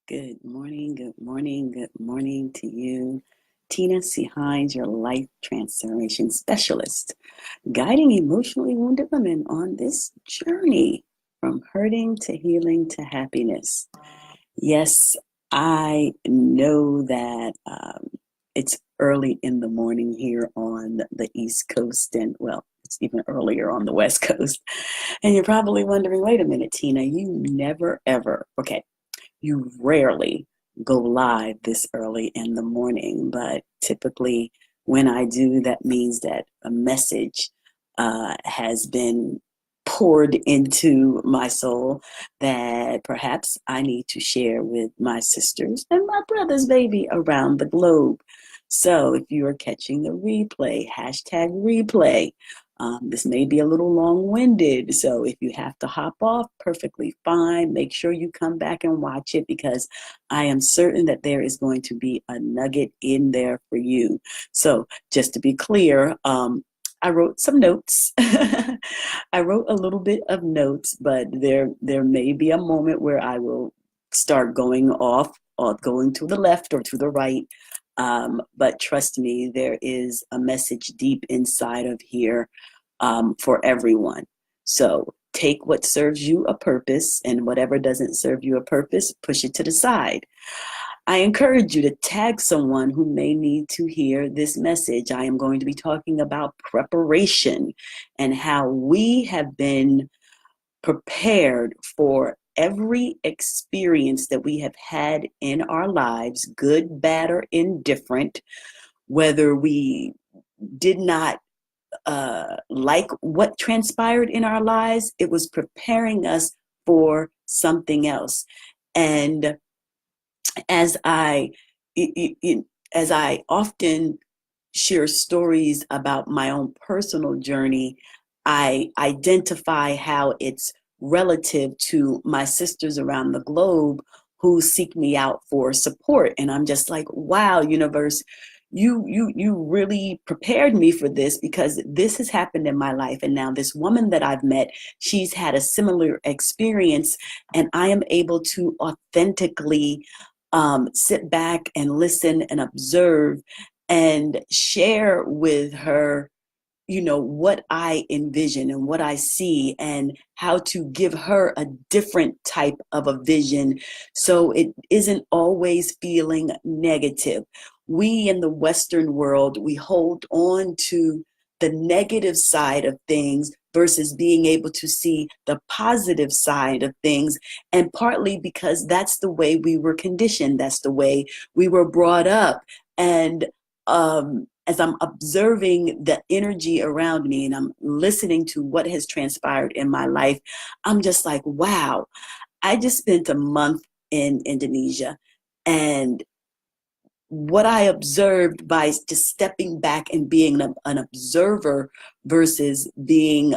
Good morning, good morning to you. Tina C. Hines, your life transformation specialist, guiding emotionally wounded women on this journey from hurting to healing to happiness. Yes, I know that it's early in the morning here on the East Coast, and well, it's even earlier on the West Coast. And you're probably wondering, wait a minute, Tina, you never ever, okay, you rarely go live this early in the morning, but typically when I do, that means that a message has been poured into my soul that perhaps I need to share with my sisters and my brothers, baby, around the globe. So if you are catching the replay, hashtag replay, this may be a little long-winded, so if you have to hop off, perfectly fine. Make sure you come back and watch it because I am certain that there is going to be a nugget in there for you. So just to be clear, I wrote some notes. I wrote a little bit of notes, but there may be a moment where I will start going off or going to the left or to the right. But trust me, there is a message deep inside of here for everyone. So take what serves you a purpose, and whatever doesn't serve you a purpose, push it to the side. I encourage you to tag someone who may need to hear this message. I am going to be talking about preparation and how we have been prepared for every experience that we have had in our lives, good, bad, or indifferent, whether we did not like what transpired in our lives, it was preparing us for something else. And as I, as I often share stories about my own personal journey, I identify how it's relative to my sisters around the globe who seek me out for support. And I'm just like, wow, universe, you really prepared me for this because this has happened in my life. And now this woman that I've met, she's had a similar experience, and I am able to authentically sit back and listen and observe and share with her, what I envision and what I see, and how to give her a different type of a vision so it isn't always feeling negative. We in the Western world, we hold on to the negative side of things versus being able to see the positive side of things. And partly because that's the way we were conditioned, that's the way we were brought up. And as I'm observing the energy around me and I'm listening to what has transpired in my life, I'm just like, wow, I just spent a month in Indonesia. And what I observed by just stepping back and being an observer versus being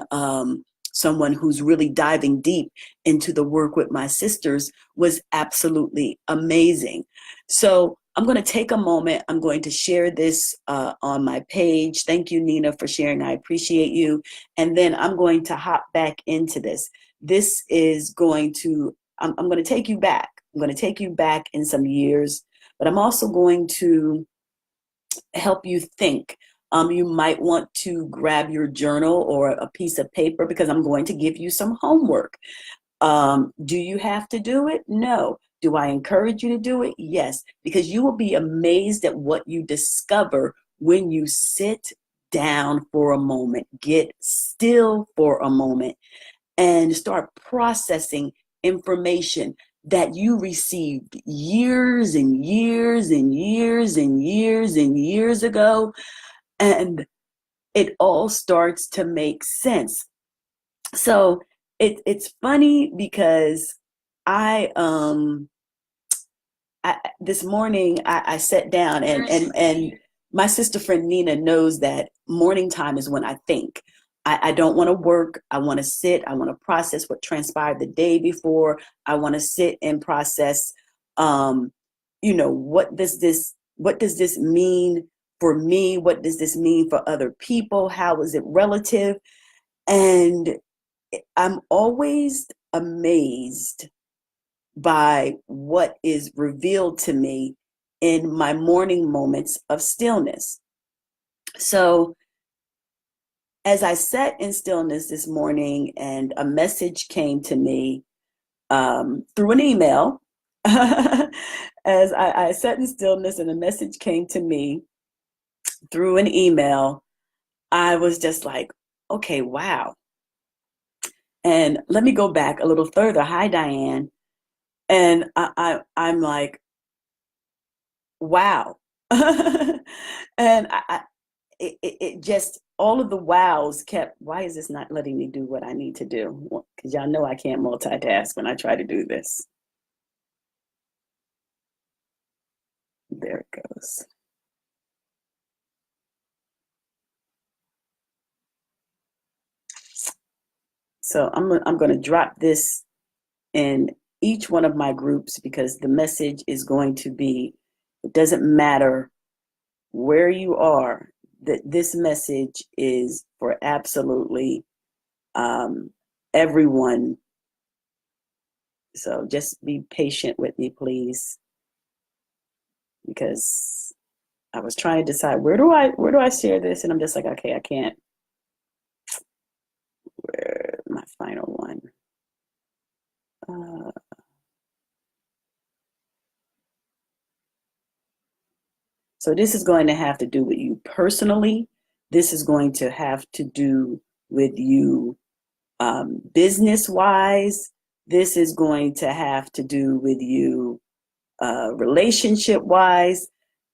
someone who's really diving deep into the work with my sisters was absolutely amazing. So I'm going to take a moment. I'm going to share this on my page. Thank you, Nina, for sharing. I appreciate you. And then I'm going to hop back into this. This is going to, I'm going to take you back. I'm going to take you back in some years, but I'm also going to help you think. You might want to grab your journal or a piece of paper because I'm going to give you some homework. Do you have to do it? No. Do I encourage you to do it? Yes, because you will be amazed at what you discover when you sit down for a moment, get still for a moment, and start processing information that you received years and years and years and years and years ago. And it all starts to make sense. So it's funny because I this morning I sat down and my sister friend Nina knows that morning time is when I think. I don't want to work. I want to sit. I want to process what transpired the day before. I want to sit and process, what does this mean for me? What does this mean for other people? How is it relative? And I'm always amazed by what is revealed to me in my morning moments of stillness. So as I sat in stillness this morning and a message came to me through an email, as I sat in stillness and a message came to me through an email, I was just like, okay, wow. And let me go back a little further. Hi, Diane. And I'm like, wow. And it just, all of the wows kept, why is this not letting me do what I need to do? Because y'all know I can't multitask when I try to do this. There it goes. So I'm going to drop this in each one of my groups because the message is going to be, it doesn't matter where you are, that this message is for absolutely everyone. So just be patient with me, please, because I was trying to decide where do I share this, and I'm just like, okay, I can't. Where my final one? So this is going to have to do with you personally. This is going to have to do with you business-wise. This is going to have to do with you relationship-wise.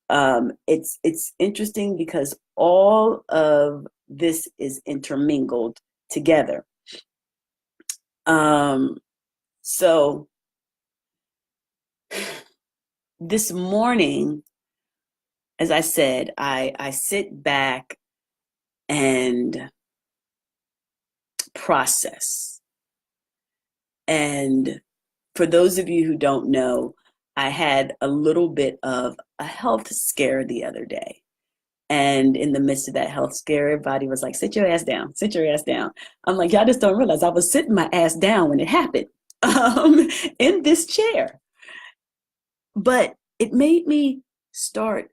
It's interesting because all of this is intermingled together. So this morning, as I said, I sit back and process. And for those of you who don't know, I had a little bit of a health scare the other day. And in the midst of that health scare, everybody was like, sit your ass down, sit your ass down. I'm like, y'all just don't realize I was sitting my ass down when it happened in this chair. But it made me start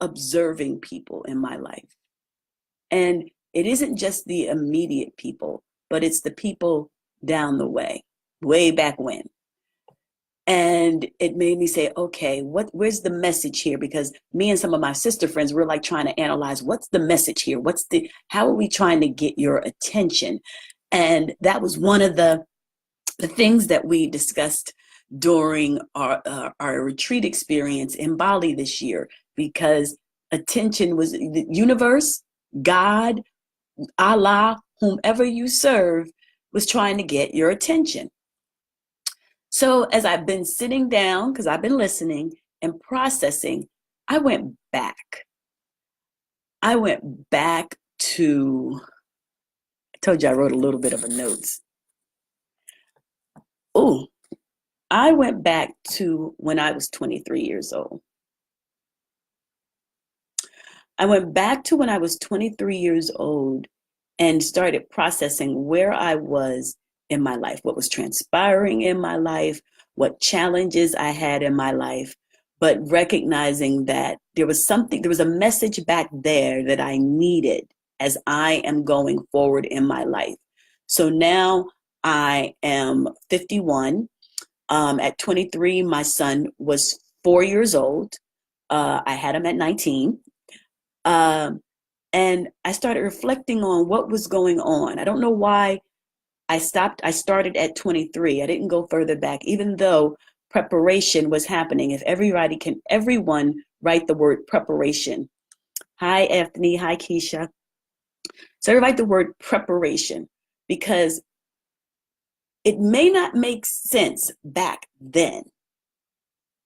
observing people in my life. And it isn't just the immediate people, but it's the people down the way back when. And it made me say, okay, where's the message here? Because me and some of my sister friends, we're like trying to analyze what's the message here? How are we trying to get your attention? And that was one of the things that we discussed during our retreat experience in Bali this year, because attention was the universe, God, Allah, whomever you serve, was trying to get your attention. So as I've been sitting down, because I've been listening and processing, I went back. I went back to, I told you I wrote a little bit of a notes. Oh, I went back to when I was 23 years old. I went back to when I was 23 years old and started processing where I was in my life, what was transpiring in my life, what challenges I had in my life, but recognizing that there was a message back there that I needed as I am going forward in my life. So now I am 51. At 23, my son was 4 years old. I had him at 19. And I started reflecting on what was going on. I don't know why I stopped. I started at 23. I didn't go further back, even though preparation was happening. If everyone write the word preparation. Hi, Ethne. Hi, Keisha. So write the word preparation, because it may not make sense back then,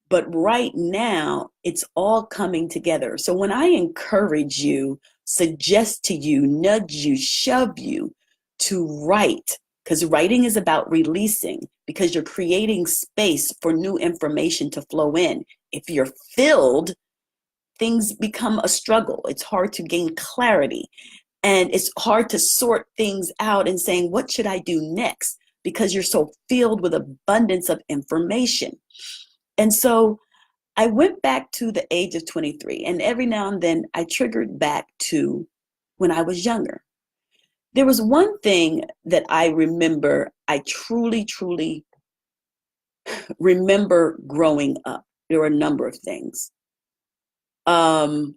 but right now it's all coming together. So when I encourage you, suggest to you, nudge you, shove you to write, because writing is about releasing, because you're creating space for new information to flow in. If you're filled, things become a struggle. It's hard to gain clarity, and it's hard to sort things out and saying, what should I do next? because you're so filled with abundance of information. And so I went back to the age of 23, and every now and then I triggered back to when I was younger. There was one thing that I remember, I truly, truly remember growing up. There were a number of things. I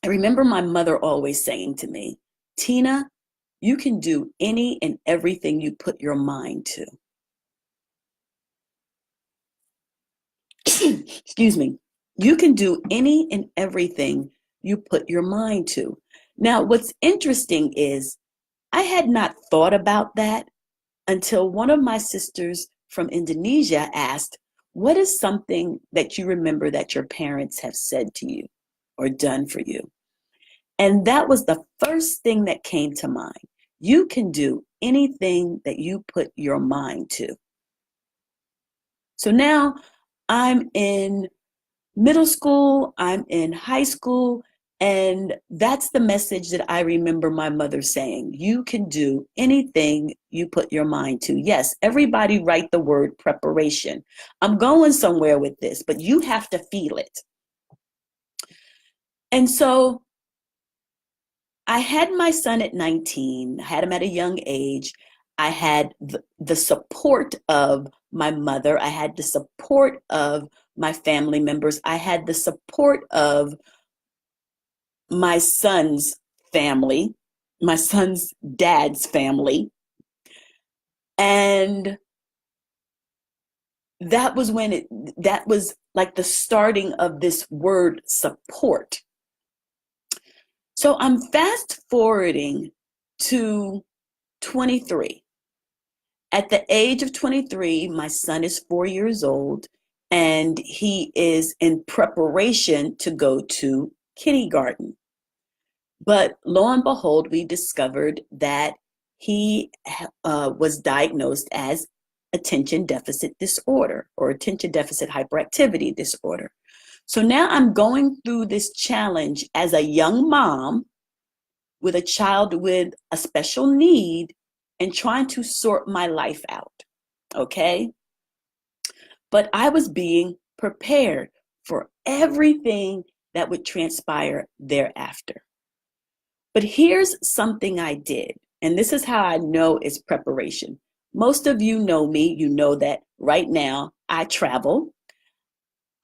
remember my mother always saying to me, Tina, you can do any and everything you put your mind to. Excuse me. You can do any and everything you put your mind to. Now, what's interesting is I had not thought about that until one of my sisters from Indonesia asked, what is something that you remember that your parents have said to you or done for you? And that was the first thing that came to mind. You can do anything that you put your mind to. So now I'm in middle school, I'm in high school, and that's the message that I remember my mother saying. You can do anything you put your mind to. Yes, everybody write the word preparation. I'm going somewhere with this, but you have to feel it. And so I had my son at 19, I had him at a young age. I had the support of my mother. I had the support of my family members. I had the support of my son's family, my son's dad's family. And that was that was like the starting of this word support. So I'm fast forwarding to 23. At the age of 23, my son is 4 years old, and he is in preparation to go to kindergarten. But lo and behold, we discovered that he was diagnosed as attention deficit disorder or attention deficit hyperactivity disorder. So now I'm going through this challenge as a young mom with a child with a special need and trying to sort my life out, okay? But I was being prepared for everything that would transpire thereafter. But here's something I did, and this is how I know it's preparation. Most of you know me, you know that right now I travel,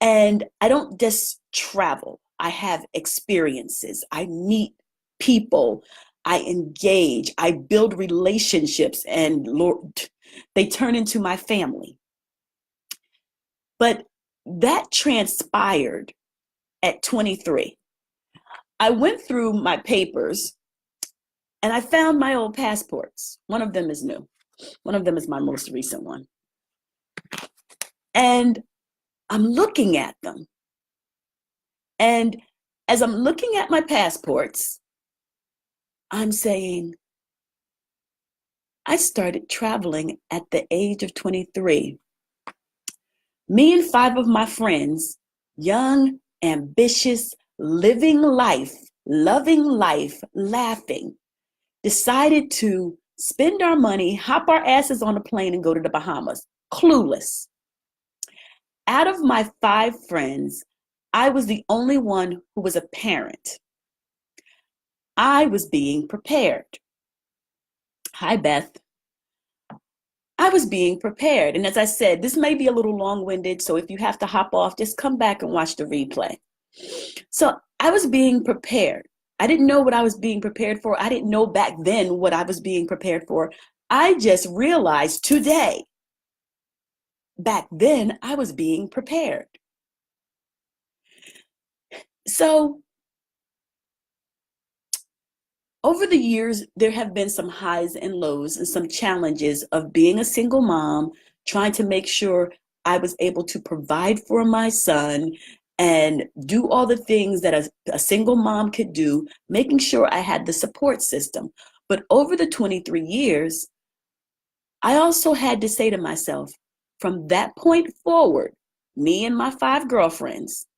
and I don't just travel. I have experiences. I meet people. I engage. I build relationships, and Lord, they turn into my family. But that transpired at 23. I went through my papers and I found my old passports. One of them is new. One of them is my most recent one. And I'm looking at them. And as I'm looking at my passports, I'm saying, I started traveling at the age of 23. Me and 5 of my friends, young, ambitious, living life, loving life, laughing, decided to spend our money, hop our asses on a plane and go to the Bahamas, clueless. Out of my 5 friends, I was the only one who was a parent. I was being prepared. Hi, Beth. I was being prepared. And as I said, this may be a little long-winded, so if you have to hop off, just come back and watch the replay. So I was being prepared. I didn't know what I was being prepared for. I didn't know back then what I was being prepared for. I just realized today, back then, I was being prepared. So over the years, there have been some highs and lows and some challenges of being a single mom, trying to make sure I was able to provide for my son and do all the things that a single mom could do, making sure I had the support system. But over the 23 years, I also had to say to myself, from that point forward, me and my 5 girlfriends,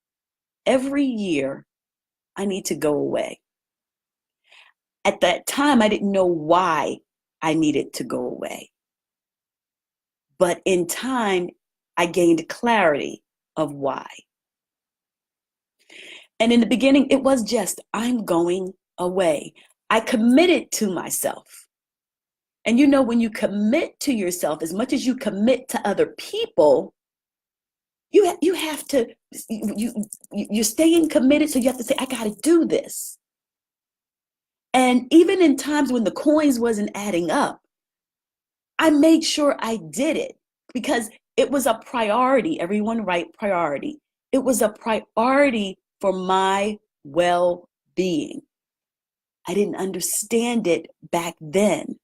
every year, I need to go away. At that time, I didn't know why I needed to go away. But in time, I gained clarity of why. And in the beginning, it was just, I'm going away. I committed to myself. And you know, when you commit to yourself, as much as you commit to other people, you have to, you're staying committed. So you have to say, I got to do this. And even in times when the coins wasn't adding up, I made sure I did it because it was a priority. Everyone write priority. It was a priority for my well-being. I didn't understand it back then.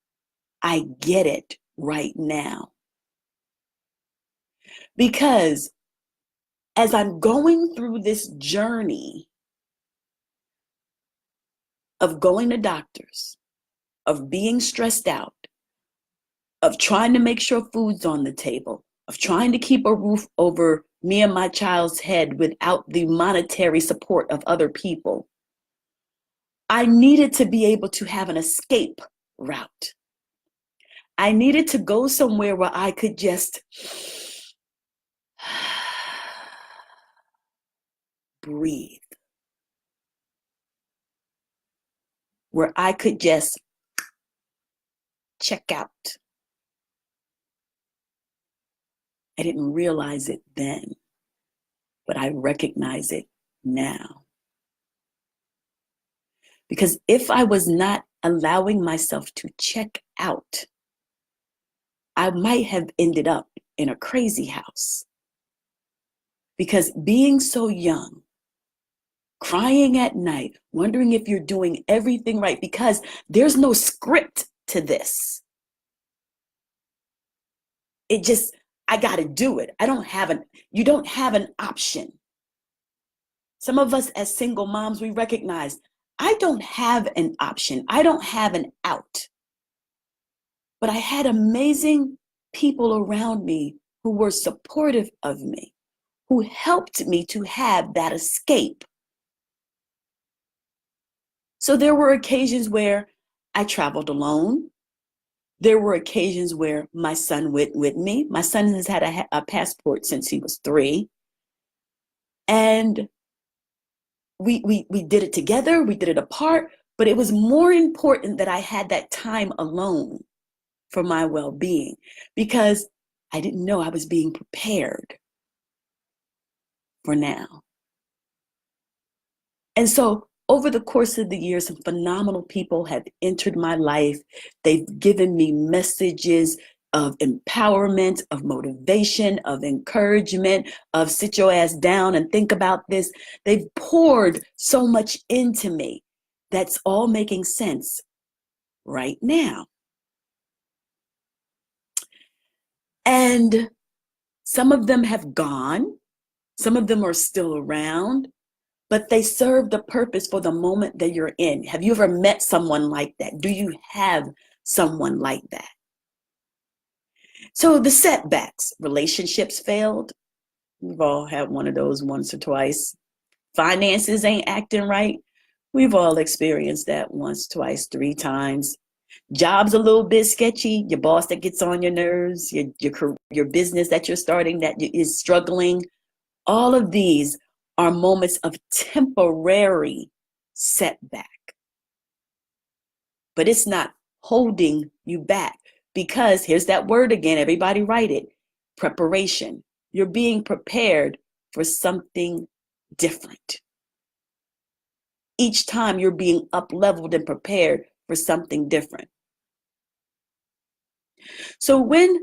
I get it right now. Because as I'm going through this journey of going to doctors, of being stressed out, of trying to make sure food's on the table, of trying to keep a roof over me and my child's head without the monetary support of other people, I needed to be able to have an escape route. I needed to go somewhere where I could just breathe, where I could just check out. I didn't realize it then, but I recognize it now. Because if I was not allowing myself to check out, I might have ended up in a crazy house. Because being so young, crying at night, wondering if you're doing everything right, because there's no script to this. It just, I got to do it. You don't have an option. Some of us as single moms, we recognize, I don't have an option. I don't have an out. But I had amazing people around me who were supportive of me, who helped me to have that escape. So there were occasions where I traveled alone. There were occasions where my son went with me. My son has had a passport since he was 3. And we did it together, we did it apart, but it was more important that I had that time alone for my well-being because I didn't know I was being prepared for now. And so over the course of the years, some phenomenal people have entered my life. They've given me messages of empowerment, of motivation, of encouragement, of sit your ass down and think about this. They've poured so much into me. That's all making sense right now. And some of them have gone. Some of them are still around, but they serve the purpose for the moment that you're in. Have you ever met someone like that? Do you have someone like that? So the setbacks, relationships failed. We've all had one of those once or twice. Finances ain't acting right. We've all experienced that once, twice, 3 times. Job's a little bit sketchy. Your boss that gets on your nerves, your business that you're starting that is struggling. All of these are moments of temporary setback. But it's not holding you back because here's that word again, everybody write it, preparation. You're being prepared for something different. Each time you're being up-leveled and prepared for something different. So when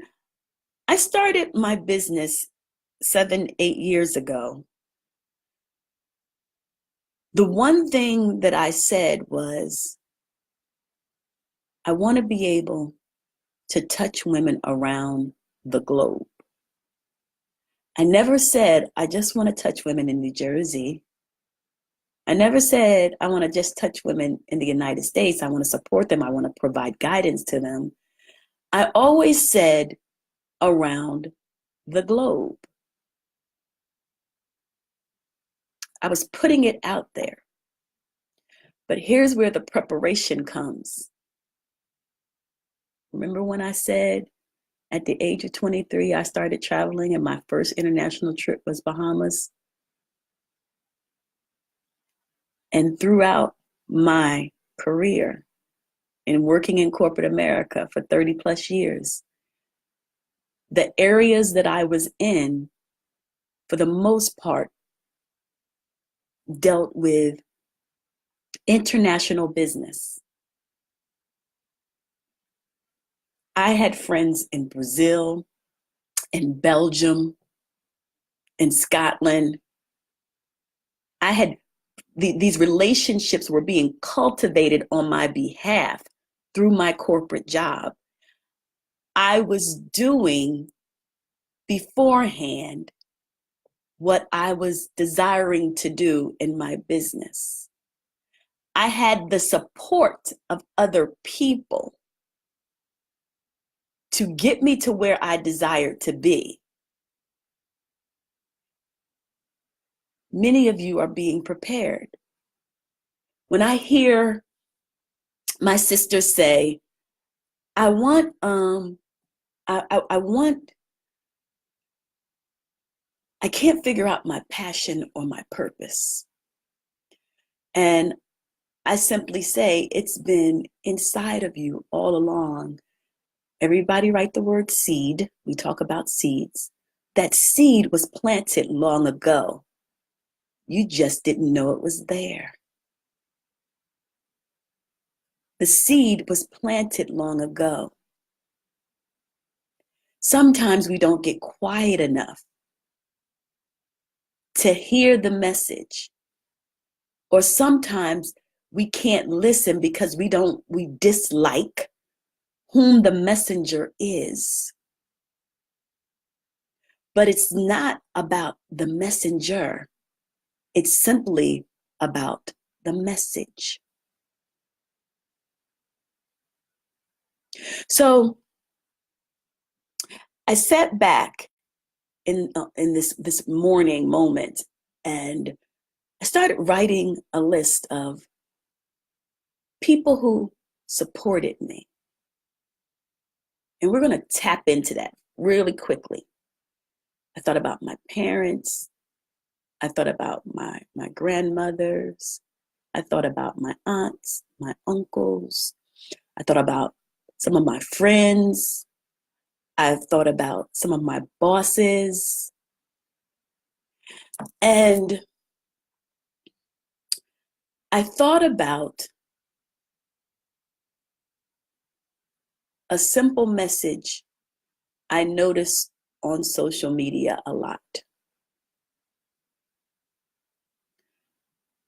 I started my business 7, 8 years ago, the one thing that I said was, I want to be able to touch women around the globe. I never said, I just want to touch women in New Jersey. I never said, I want to just touch women in the United States. I want to support them. I want to provide guidance to them. I always said around the globe. I was putting it out there. But here's where the preparation comes. Remember when I said At the age of 23, I started traveling, and my first international trip was Bahamas. And throughout my career in working in corporate America for 30 plus years, the areas that I was in, for the most part, dealt with international business. I had friends in Brazil, in Belgium, in Scotland. I had these relationships were being cultivated on my behalf through my corporate job. I was doing beforehand what I was desiring to do in my business. I had the support of other people to get me to where I desired to be. Many of you are being prepared. When I hear my sister say, I want, I can't figure out my passion or my purpose. And I simply say, it's been inside of you all along. Everybody write the word seed. We talk about seeds. That seed was planted long ago. You just didn't know it was there. The seed was planted long ago. Sometimes we don't get quiet enough to hear the message. Or sometimes we can't listen because we dislike whom the messenger is. But it's not about the messenger. It's simply about the message. So I sat back in this morning moment, and I started writing a list of people who supported me. And we're going to tap into that really quickly. I thought about my parents. I thought about my grandmothers. I thought about my aunts, my uncles. I thought about some of my friends. I've thought about some of my bosses. And I thought about a simple message I noticed on social media a lot.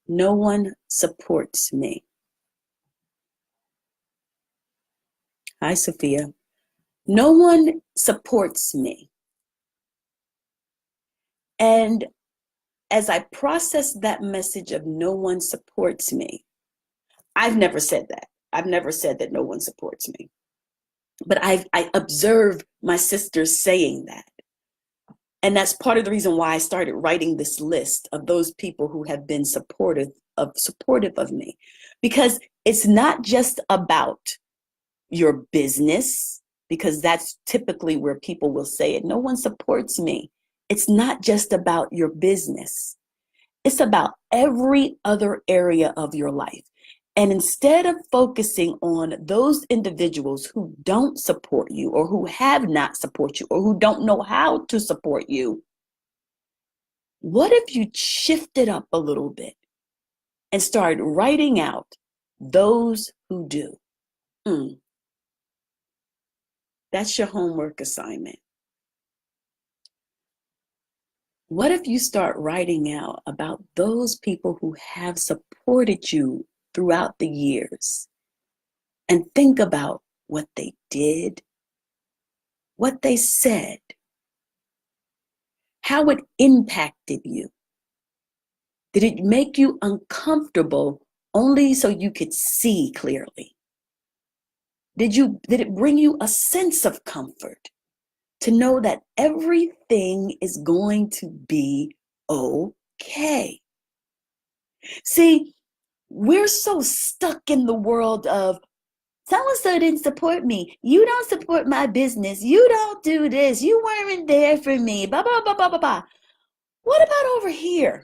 No one supports me. Hi, Sophia. No one supports me. And as I processed that message of no one supports me, I've never said that. I've never said that no one supports me. But I observed my sisters saying that. And that's part of the reason why I started writing this list of those people who have been supportive of me. Because it's not just about your business, because that's typically where people will say it. No one supports me. It's not just about your business. It's about every other area of your life. And instead of focusing on those individuals who don't support you or who have not supported you or who don't know how to support you, what if you shifted up a little bit and started writing out those who do? That's your homework assignment. What if you start writing out about those people who have supported you throughout the years and think about what they did, what they said, how it impacted you? Did it make you uncomfortable only so you could see clearly? Did it bring you a sense of comfort to know that everything is going to be okay? See, we're so stuck in the world of So-and-so didn't support me. You don't support my business. You don't do this. You weren't there for me. Blah, blah, blah, blah, blah, blah. What about over here?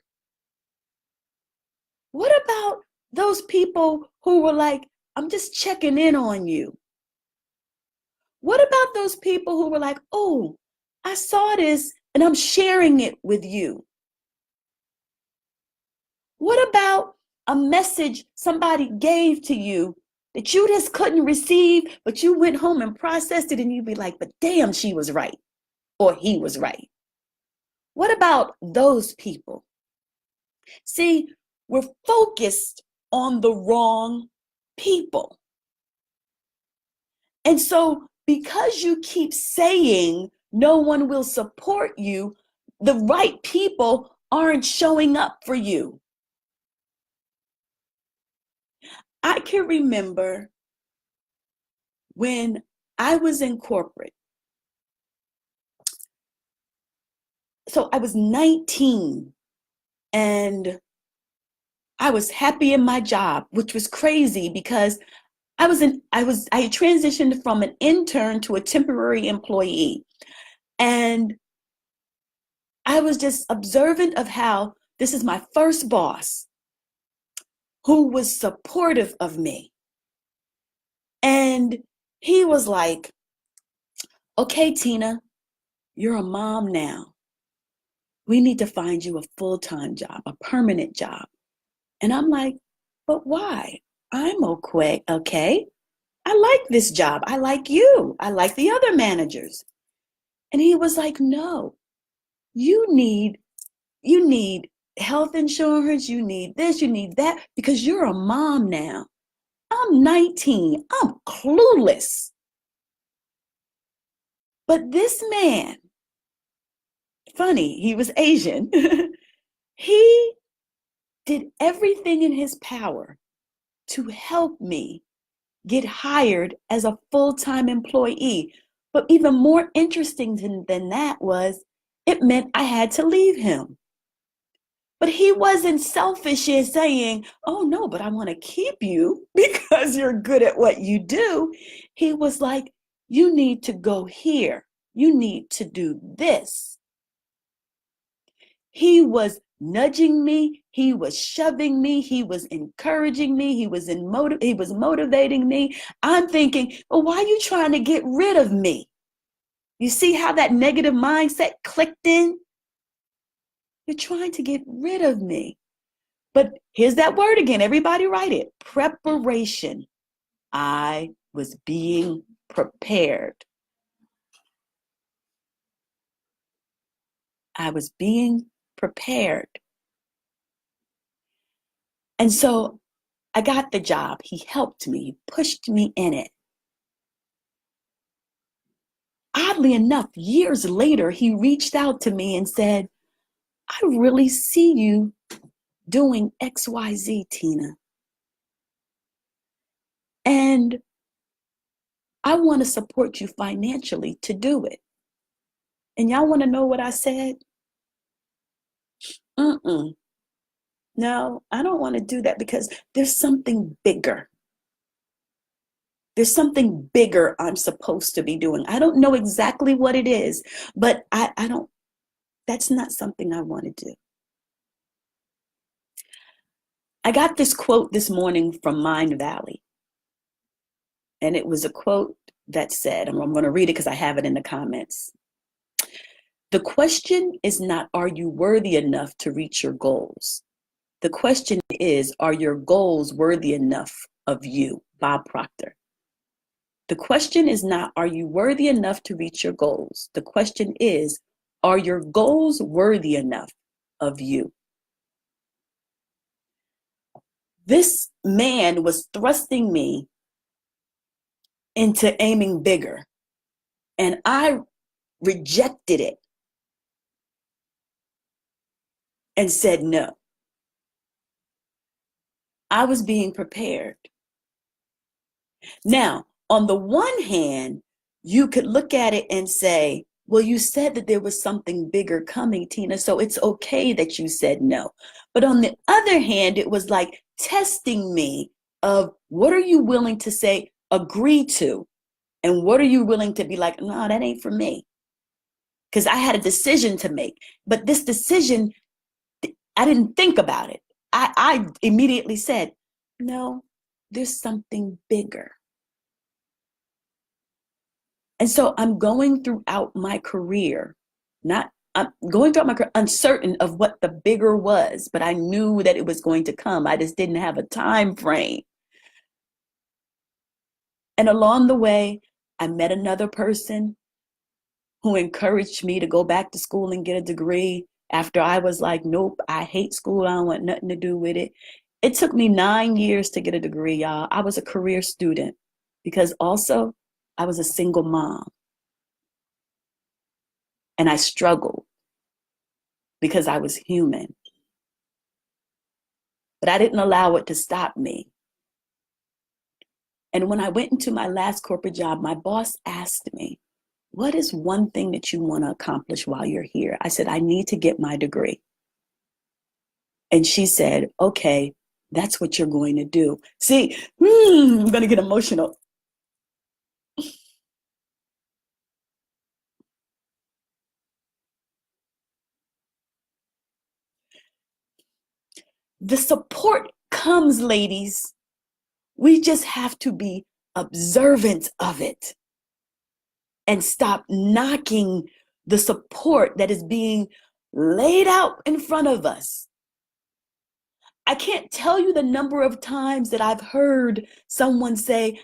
What about those people who were like, I'm just checking in on you? What about those people who were like, oh, I saw this and I'm sharing it with you? What about a message somebody gave to you that you just couldn't receive, but you went home and processed it and you'd be like, but damn, she was right, or he was right? What about those people? See, we're focused on the wrong people. And so because you keep saying no one will support you, the right people aren't showing up for you. I can remember when I was in corporate. So I was 19 and I was happy in my job, which was crazy because I had transitioned from an intern to a temporary employee. And I was just observant of how this is my first boss who was supportive of me. And he was like, okay, Tina, you're a mom now. We need to find you a full-time job, a permanent job. And I'm like, but why? I'm okay. Okay. I like this job. I like you. I like the other managers. And he was like, no, you need health insurance. You need this, you need that, because you're a mom now. I'm 19. I'm clueless. But this man, funny, he was Asian. He did everything in his power to help me get hired as a full-time employee. But even more interesting than that was, it meant I had to leave him. But he wasn't selfish in saying, oh no, but I want to keep you because you're good at what you do. He was like, you need to go here. You need to do this. He was nudging me. He was shoving me. He was encouraging me. He was motivating me. I'm thinking, well, why are you trying to get rid of me? You see how that negative mindset clicked in? You're trying to get rid of me. But here's that word again. Everybody write it. Preparation. I was being prepared. I was being prepared. And so I got the job. He helped me, he pushed me in it. Oddly enough, years later, he reached out to me and said, I really see you doing XYZ, Tina. And I want to support you financially to do it. And y'all want to know what I said? No, I don't want to do that because there's something bigger. There's something bigger I'm supposed to be doing. I don't know exactly what it is, but that's not something I want to do. I got this quote this morning from Mind Valley. And it was a quote that said, I'm going to read it because I have it in the comments. The question is not, are you worthy enough to reach your goals? The question is, are your goals worthy enough of you? Bob Proctor. The question is not, are you worthy enough to reach your goals? The question is, are your goals worthy enough of you? This man was thrusting me into aiming bigger, and I rejected it and said no. I was being prepared. Now, on the one hand, you could look at it and say, well, you said that there was something bigger coming, Tina, so it's okay that you said no. But on the other hand, it was like testing me of what are you willing to say agree to? And what are you willing to be like, no, that ain't for me? Because I had a decision to make. But this decision, I didn't think about it. I immediately said, no, there's something bigger. And so I'm going throughout my career, I'm going throughout my career uncertain of what the bigger was, but I knew that it was going to come. I just didn't have a time frame. And along the way, I met another person who encouraged me to go back to school and get a degree after I was like, nope, I hate school. I don't want nothing to do with it. It took me 9 years to get a degree, y'all. I was a career student because also I was a single mom and I struggled because I was human. But I didn't allow it to stop me. And when I went into my last corporate job, my boss asked me, what is one thing that you want to accomplish while you're here? I said, I need to get my degree. And she said, okay, that's what you're going to do. See, I'm going to get emotional. The support comes, ladies. We just have to be observant of it and stop knocking the support that is being laid out in front of us. I can't tell you the number of times that I've heard someone say,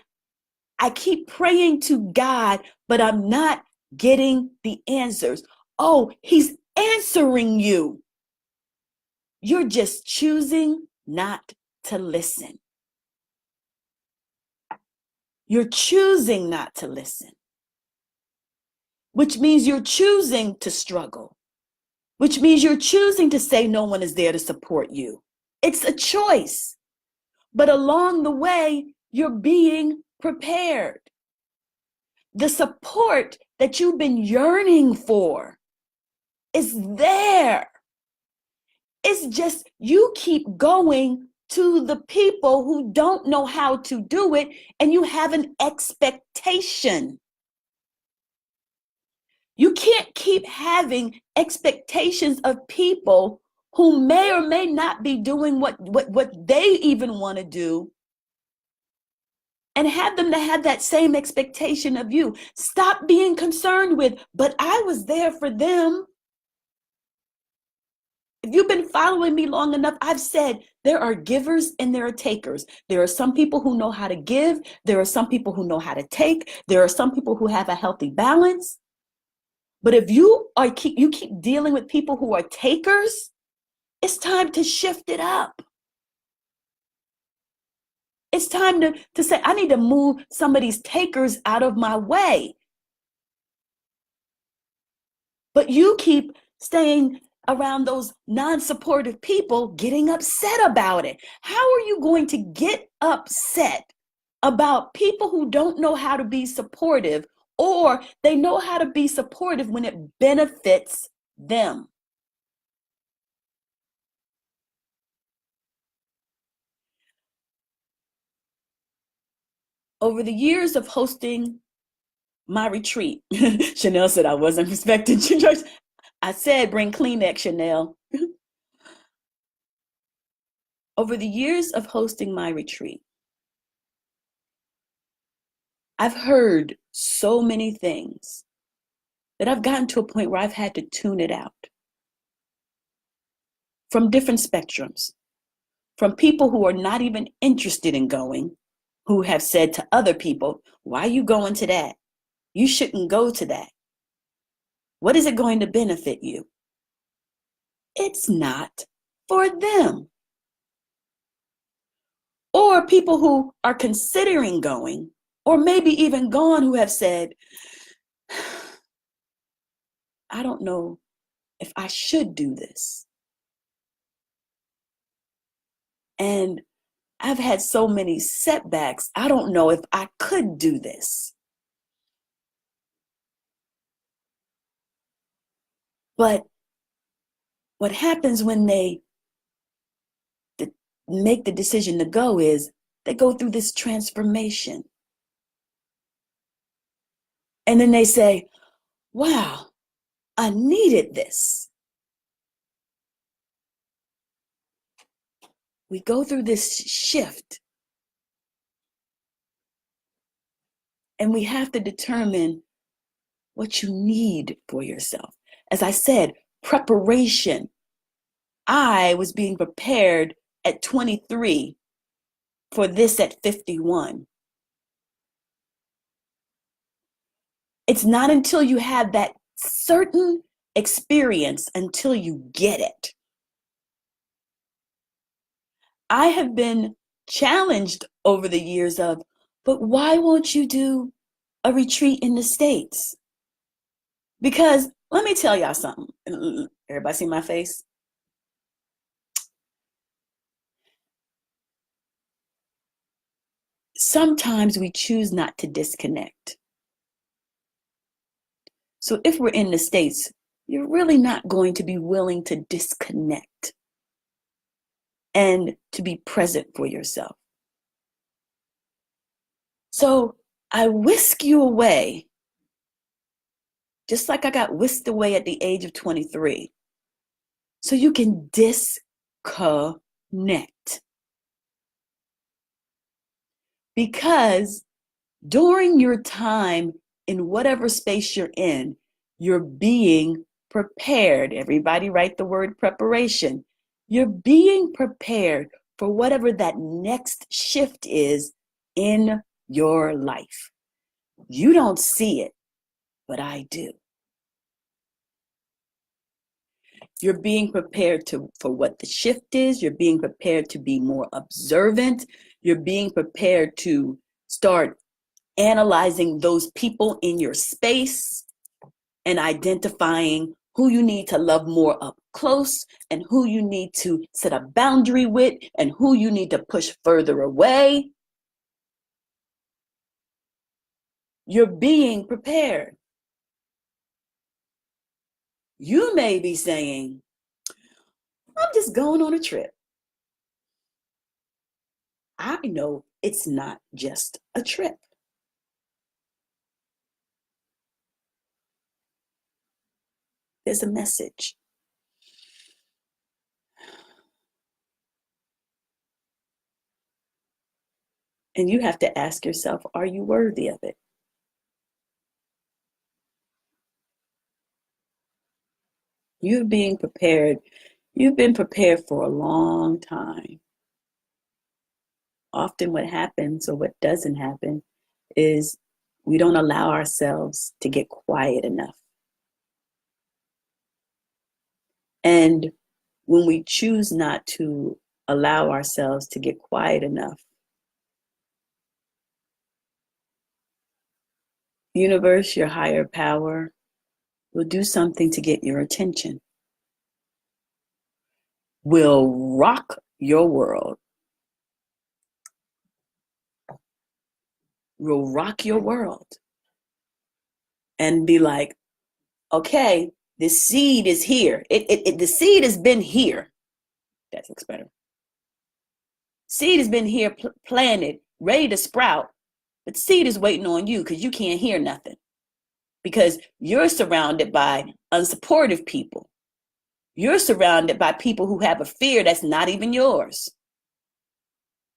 I keep praying to God, but I'm not getting the answers. Oh, he's answering you. You're just choosing not to listen. You're choosing not to listen, which means you're choosing to struggle, which means you're choosing to say no one is there to support you. It's a choice. But along the way, you're being prepared. The support that you've been yearning for is there. It's just you keep going to the people who don't know how to do it, and you have an expectation. You can't keep having expectations of people who may or may not be doing what they even want to do, and have them to have that same expectation of you. Stop being concerned with, but I was there for them. If you've been following me long enough, I've said there are givers and there are takers. There are some people who know how to give. There are some people who know how to take. There are some people who have a healthy balance. But if you keep dealing with people who are takers, it's time to shift it up. It's time to say, I need to move some of these takers out of my way. But you keep staying around those non-supportive people, getting upset about it. How are you going to get upset about people who don't know how to be supportive, or they know how to be supportive when it benefits them? Over the years of hosting my retreat, Chanel said I wasn't respecting church. I said, bring Kleenex, Chanel. Over the years of hosting my retreat, I've heard so many things that I've gotten to a point where I've had to tune it out from different spectrums, from people who are not even interested in going, who have said to other people, why are you going to that? You shouldn't go to that. What is it going to benefit you? It's not for them. Or people who are considering going, or maybe even gone, who have said, I don't know if I should do this. And I've had so many setbacks. I don't know if I could do this. But what happens when they make the decision to go is they go through this transformation. And then they say, wow, I needed this. We go through this shift and we have to determine what you need for yourself. As I said, preparation. I was being prepared at 23 for this at 51. It's not until you have that certain experience until you get it. I have been challenged over the years of, but why won't you do a retreat in the States? Because let me tell y'all something. Everybody see my face? Sometimes we choose not to disconnect. So if we're in the States, you're really not going to be willing to disconnect and to be present for yourself. So I whisk you away, just like I got whisked away at the age of 23, so you can disconnect. Because during your time in whatever space you're being prepared. Everybody write the word preparation. You're being prepared for whatever that next shift is in your life. You don't see it, but I do. You're being prepared for what the shift is. You're being prepared to be more observant. You're being prepared to start analyzing those people in your space and identifying who you need to love more up close and who you need to set a boundary with and who you need to push further away. You're being prepared. You may be saying, I'm just going on a trip. I know it's not just a trip. There's a message. And you have to ask yourself, are you worthy of it? You're being prepared. You've been prepared for a long time. Often what happens or what doesn't happen is we don't allow ourselves to get quiet enough. And when we choose not to allow ourselves to get quiet enough, universe, your higher power, will do something to get your attention, will rock your world, will rock your world and be like, okay, the seed is here. The seed has been here. That looks better. Seed has been here planted, ready to sprout, but seed is waiting on you because you can't hear nothing. Because you're surrounded by unsupportive people. You're surrounded by people who have a fear that's not even yours.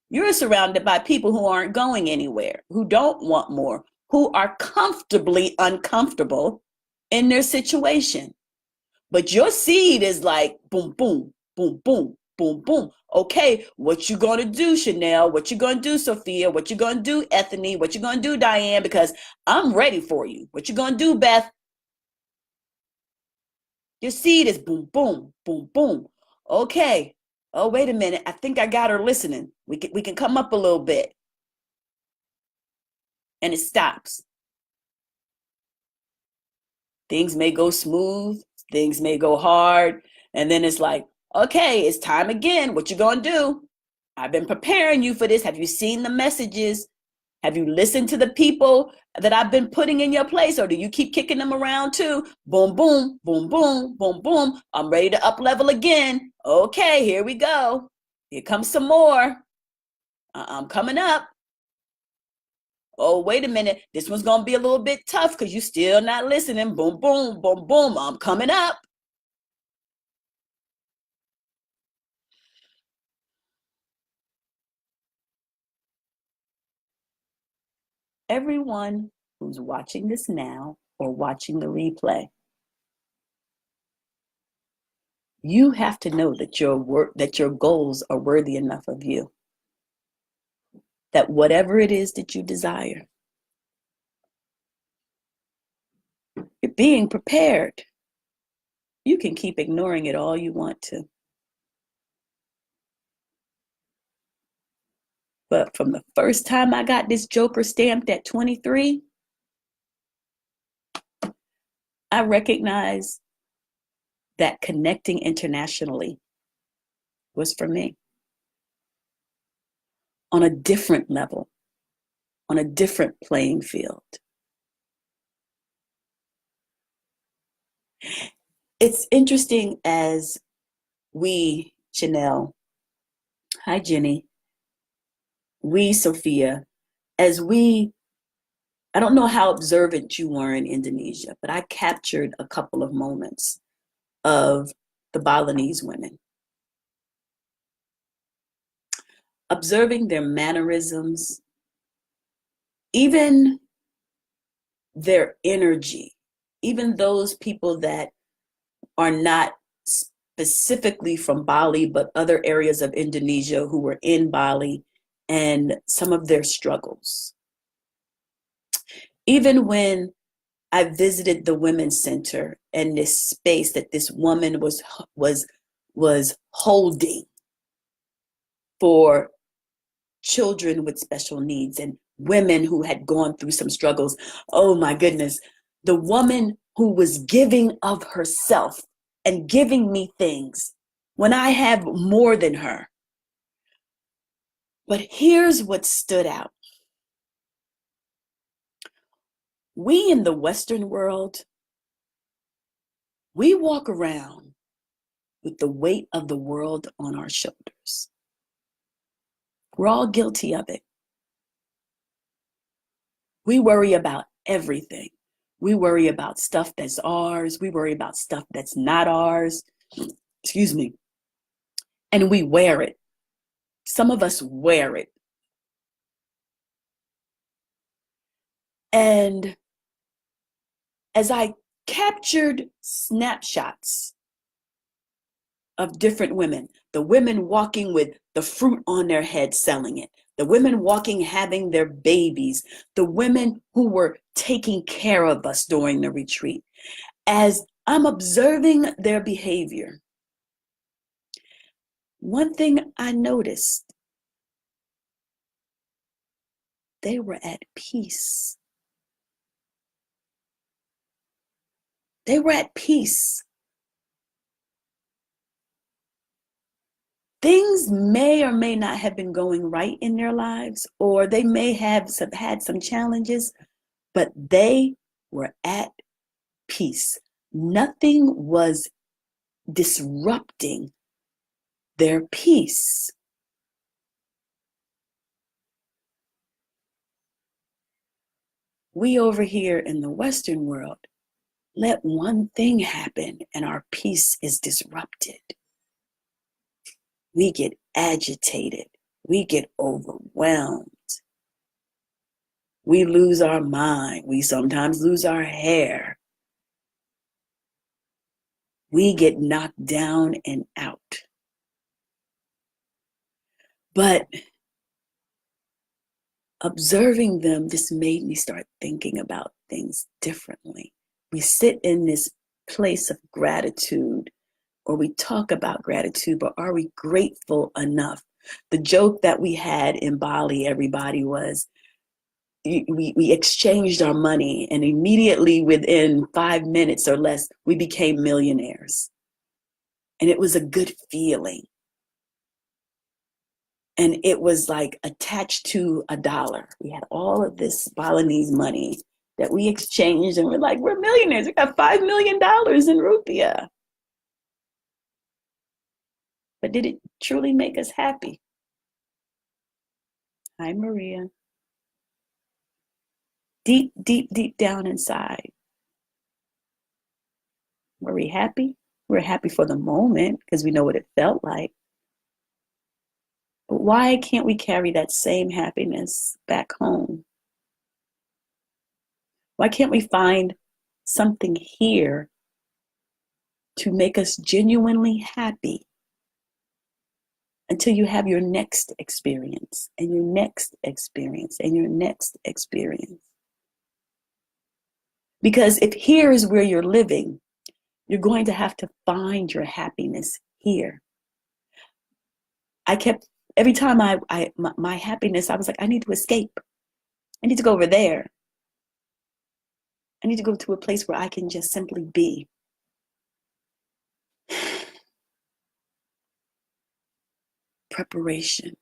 You're surrounded by people who aren't going anywhere, who don't want more, who are comfortably uncomfortable in their situation. But your seed is like boom, boom, boom, boom, boom, boom. Okay, what you gonna do, Chanel? What you gonna do, Sophia? What you gonna do, Ethany? What you gonna do, Diane? Because I'm ready for you. What you gonna do, Beth? Your seed is boom, boom, boom, boom. Okay. Oh, wait a minute. I think I got her listening. We can come up a little bit. And it stops. Things may go smooth. Things may go hard. And then it's like, okay, it's time again. What you gonna do? I've been preparing you for this. Have you seen the messages? Have you listened to the people that I've been putting in your place, or do you keep kicking them around too? Boom, boom, boom, boom, boom, boom. I'm ready to up level again. Okay, here we go. Here comes some more. I'm coming up. Oh, wait a minute. This one's going to be a little bit tough because you're still not listening. Boom, boom, boom, boom. I'm coming up. Everyone who's watching this now or watching the replay, you have to know that your goals are worthy enough of you. That whatever it is that you desire, you're being prepared. You can keep ignoring it all you want to. But from the first time I got this Joker stamped at 23, I recognized that connecting internationally was for me on a different level, on a different playing field. It's interesting as we, Janelle, hi Jenny, we, Sophia, as we, I don't know how observant you were in Indonesia, but I captured a couple of moments of the Balinese women, observing their mannerisms, even their energy, even those people that are not specifically from Bali, but other areas of Indonesia who were in Bali, and some of their struggles. Even when I visited the Women's Center and this space that this woman was holding for children with special needs and women who had gone through some struggles. Oh my goodness. The woman who was giving of herself and giving me things when I have more than her. But here's what stood out. We in the Western world, we walk around with the weight of the world on our shoulders. We're all guilty of it. We worry about everything. We worry about stuff that's ours. We worry about stuff that's not ours. Excuse me. And we wear it. Some of us wear it. And as I captured snapshots of different women, the women walking with the fruit on their head selling it, the women walking having their babies, the women who were taking care of us during the retreat, as I'm observing their behavior, one thing I noticed, they were at peace. They were at peace. Things may or may not have been going right in their lives, or they may have had some challenges, but they were at peace. Nothing was disrupting their peace. We over here in the Western world, let one thing happen and our peace is disrupted. We get agitated. We get overwhelmed. We lose our mind. We sometimes lose our hair. We get knocked down and out. But observing them, this made me start thinking about things differently. We sit in this place of gratitude, or we talk about gratitude, but are we grateful enough? The joke that we had in Bali, everybody, was we exchanged our money, and immediately within 5 minutes or less, we became millionaires. And it was a good feeling. And it was like attached to a dollar. We had all of this Balinese money that we exchanged, and we're like, we're millionaires. We got $5 million in rupiah. But did it truly make us happy? Hi, Maria. deep, deep, deep down inside, were we happy? We're happy for the moment because we know what it felt like. But why can't we carry that same happiness back home? Why can't we find something here to make us genuinely happy until you have your next experience and your next experience and your next experience? Because if here is where you're living, you're going to have to find your happiness here. I kept, every time my happiness, I was like, I need to escape. I need to go over there. I need to go to a place where I can just simply be. Preparation.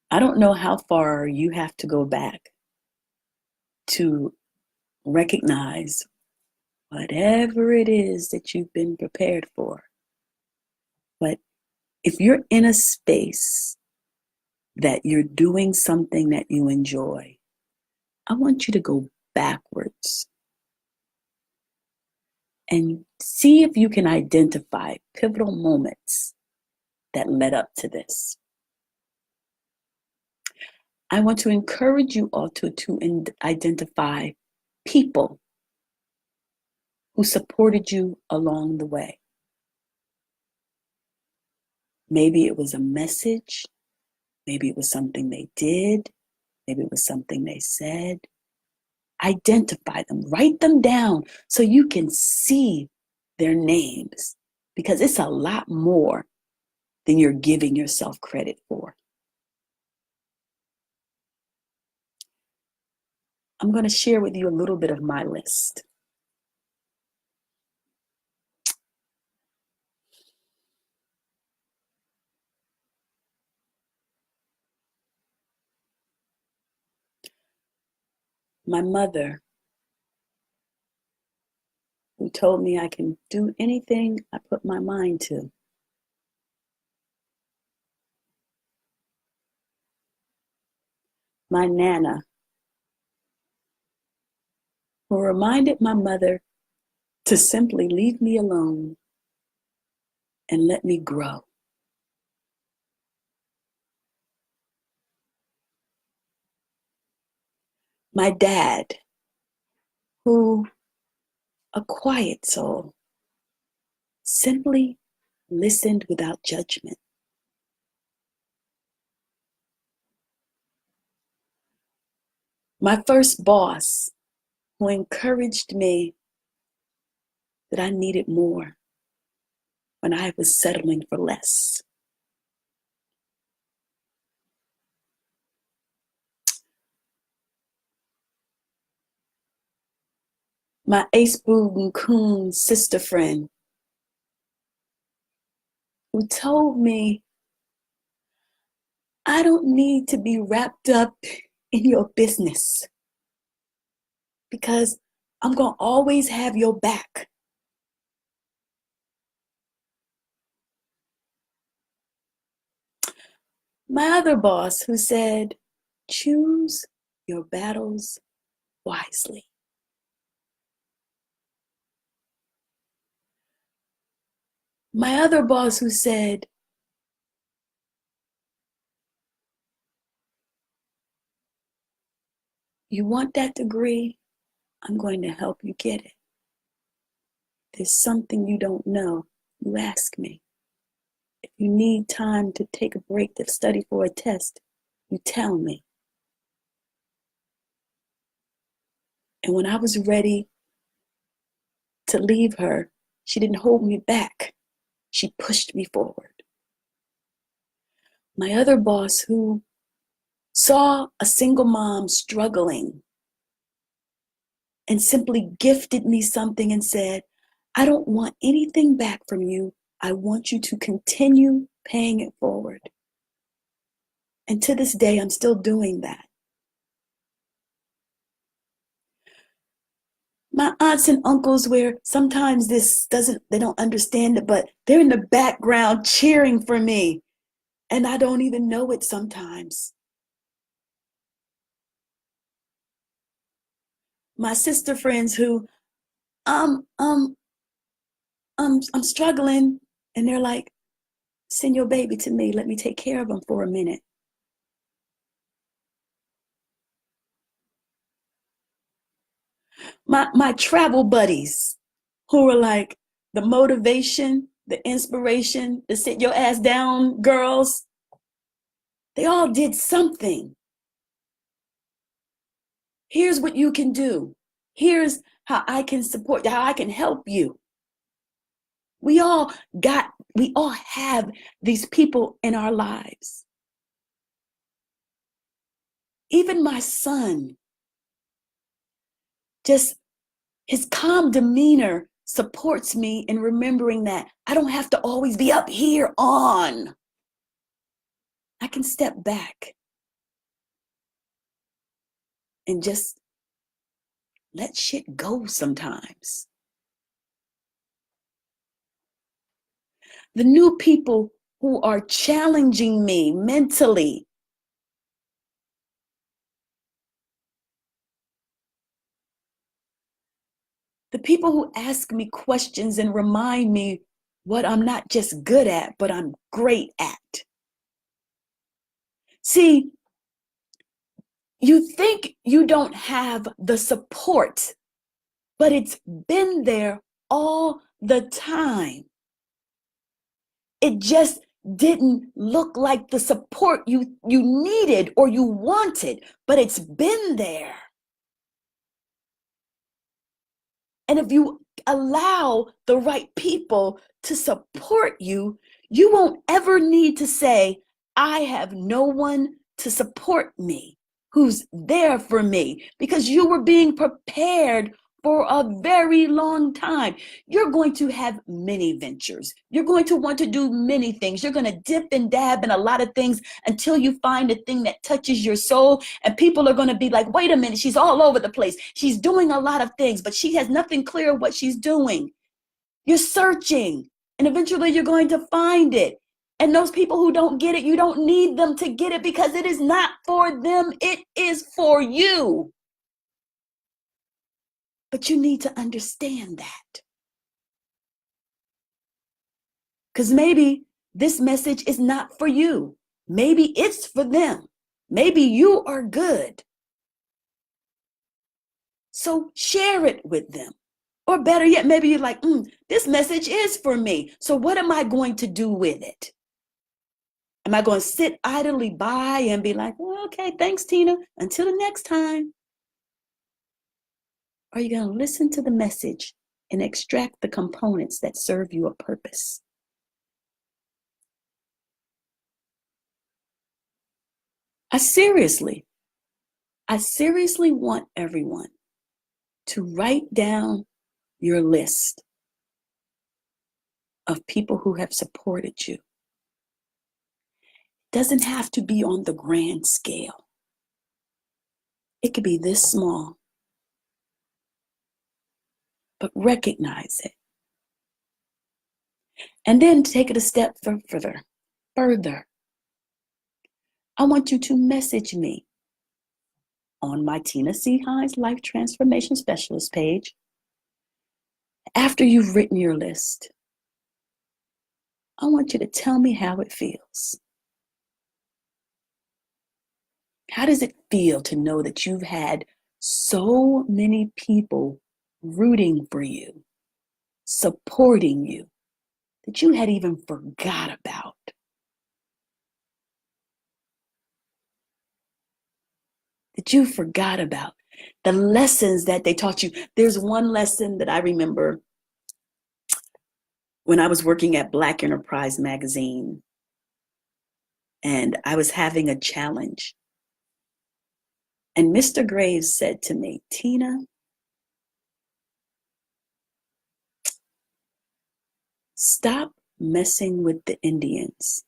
I don't know how far you have to go back to recognize whatever it is that you've been prepared for. But if you're in a space that you're doing something that you enjoy, I want you to go backwards and see if you can identify pivotal moments that led up to this. I want to encourage you all to identify people who supported you along the way. Maybe it was a message, maybe it was something they did, maybe it was something they said. Identify them, write them down so you can see their names, because it's a lot more than you're giving yourself credit for. I'm going to share with you a little bit of my list. My mother, who told me I can do anything I put my mind to. My Nana, who reminded my mother to simply leave me alone and let me grow. My dad, who, a quiet soul, simply listened without judgment. My first boss, who encouraged me that I needed more when I was settling for less. My ace boon coon sister friend, who told me I don't need to be wrapped up in your business because I'm going to always have your back. My other boss, who said, choose your battles wisely. My other boss, who said, you want that degree? I'm going to help you get it. There's something you don't know, you ask me. If you need time to take a break to study for a test, you tell me. And when I was ready to leave her, she didn't hold me back. She pushed me forward. My other boss, who saw a single mom struggling and simply gifted me something and said, I don't want anything back from you. I want you to continue paying it forward. And to this day, I'm still doing that. My aunts and uncles, where sometimes they don't understand it, but they're in the background cheering for me. And I don't even know it sometimes. my sister friends who, um, um, I'm struggling. And they're like, send your baby to me. Let me take care of him for a minute. My travel buddies who are like the motivation, the inspiration, the sit your ass down girls, they all did something. Here's what you can do. Here's how I can support, how I can help you. We all have these people in our lives. Even my son, just his calm demeanor supports me in remembering that I don't have to always be up here on. I can step back and just let shit go sometimes. The new people who are challenging me mentally, the people who ask me questions and remind me what I'm not just good at, but I'm great at. See, you think you don't have the support, but it's been there all the time. It just didn't look like the support you needed or you wanted, but it's been there. And if you allow the right people to support you, you won't ever need to say, I have no one to support me, who's there for me, because you were being prepared for a very long time. You're going to have many ventures. You're going to want to do many things. You're going to dip and dab in a lot of things until you find the thing that touches your soul. And people are going to be like, wait a minute, she's all over the place. She's doing a lot of things, but she has nothing clear what she's doing. You're searching, and eventually you're going to find it. And those people who don't get it, you don't need them to get it, because it is not for them. It is for you. But you need to understand that. Because maybe this message is not for you. Maybe it's for them. Maybe you are good. So share it with them. Or better yet, maybe you're like, this message is for me. So what am I going to do with it? Am I going to sit idly by and be like, well, okay, thanks, Tina, until the next time? Are you going to listen to the message and extract the components that serve you a purpose? I seriously want everyone to write down your list of people who have supported you. It doesn't have to be on the grand scale. It could be this small, but recognize it. And then take it a step further. I want you to message me on my Tina C. Hines Life Transformation Specialist page after you've written your list. I want you to tell me how it feels. How does it feel to know that you've had so many people rooting for you, supporting you, that you had even forgot about? That you forgot about the lessons that they taught you. There's one lesson that I remember when I was working at Black Enterprise magazine, and I was having a challenge. And Mr. Graves said to me, Tina, stop messing with the Indians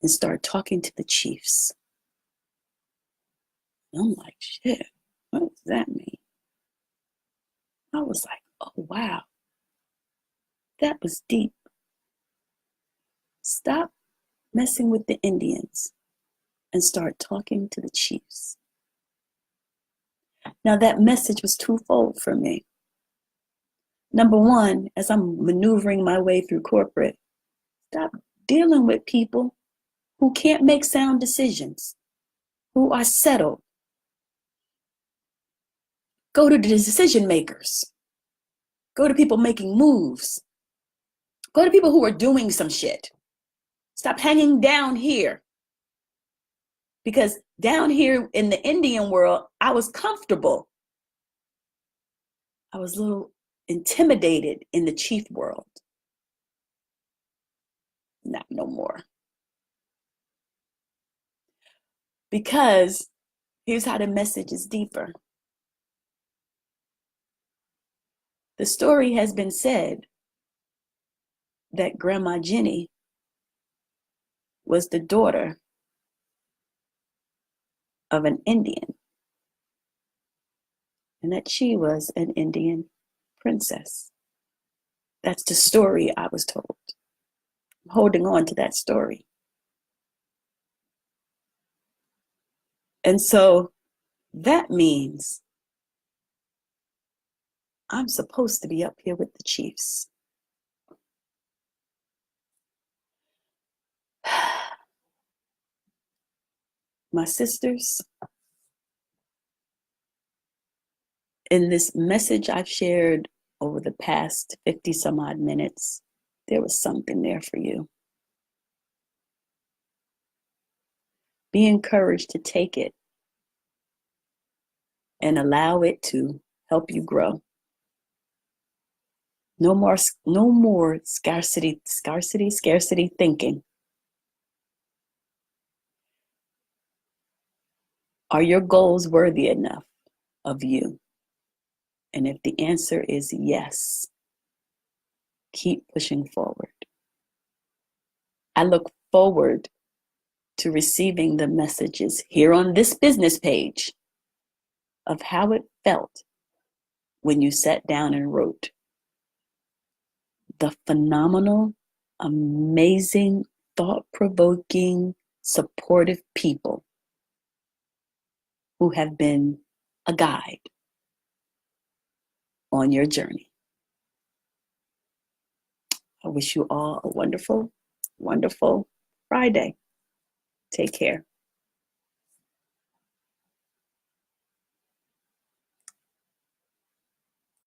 and start talking to the chiefs. And I'm like, shit, what does that mean? I was like, oh, wow, that was deep. Stop messing with the Indians and start talking to the chiefs. Now, that message was twofold for me. Number one, as I'm maneuvering my way through corporate, stop dealing with people who can't make sound decisions, who are settled. Go to the decision makers. Go to people making moves. Go to people who are doing some shit. Stop hanging down here. Because down here in the Indian world, I was comfortable. I was a little intimidated in the chief world. Not no more. Because here's how the message is deeper. The story has been said that Grandma Jenny was the daughter of an Indian, and that she was an Indian princess. That's the story I was told. I'm holding on to that story. And so that means I'm supposed to be up here with the chiefs. My sisters, in this message I've shared over the past 50 some odd minutes, there was something there for you. Be encouraged to take it and allow it to help you grow. No more scarcity thinking. Are your goals worthy enough of you? And if the answer is yes, keep pushing forward. I look forward to receiving the messages here on this business page of how it felt when you sat down and wrote. The phenomenal, amazing, thought-provoking, supportive people who have been a guide on your journey. I wish you all a wonderful, wonderful Friday. Take care.